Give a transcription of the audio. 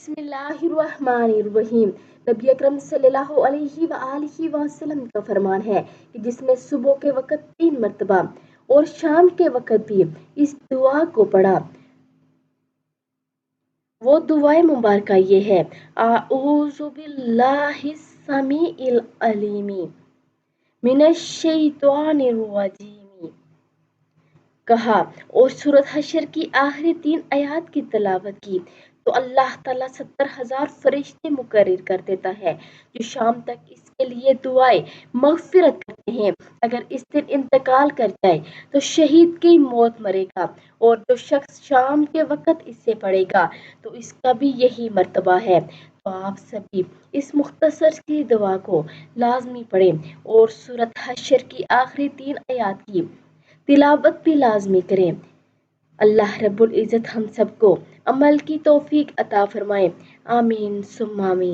बिस्मिल्लाहिर्रहमानिर्रहीम। नबी अकरम सल्लल्लाहु अलैहि वआलिहि वसल्लम का फरमान है कि जिसने सुबह के वक़्त 3 मरतबा और शाम के वक़्त भी इस दुआ को पढ़ा, वो दुआए मुबारक ये है, आऊज़ु बिल्लाहिस समीइल अलीमी मिनश शैतानिर रजीम। कहा और सूरत हशर की आखिरी 3 आयत की तिलावत की तो अल्लाह ताला 70,000 फरिश्ते मुकर्रर कर देता है जो शाम तक इसके लिए दुआए मगफिरत करते हैं। अगर इस दिन इंतकाल कर जाए तो शहीद की मौत मरेगा, और जो शख्स शाम के वक़्त इससे पढ़ेगा तो इसका भी यही मर्तबा है। तो आप सभी इस मुख्तसर सी दुआ को लाजमी पढ़ें और सूरत हशर की आखिरी 3 आयत की तिलावत भी लाजमी करें। अल्लाह रब्बुल इज़्ज़त हम सबको अमल की तौफीक अता फरमाए। आमीन सुम्मा आमीन।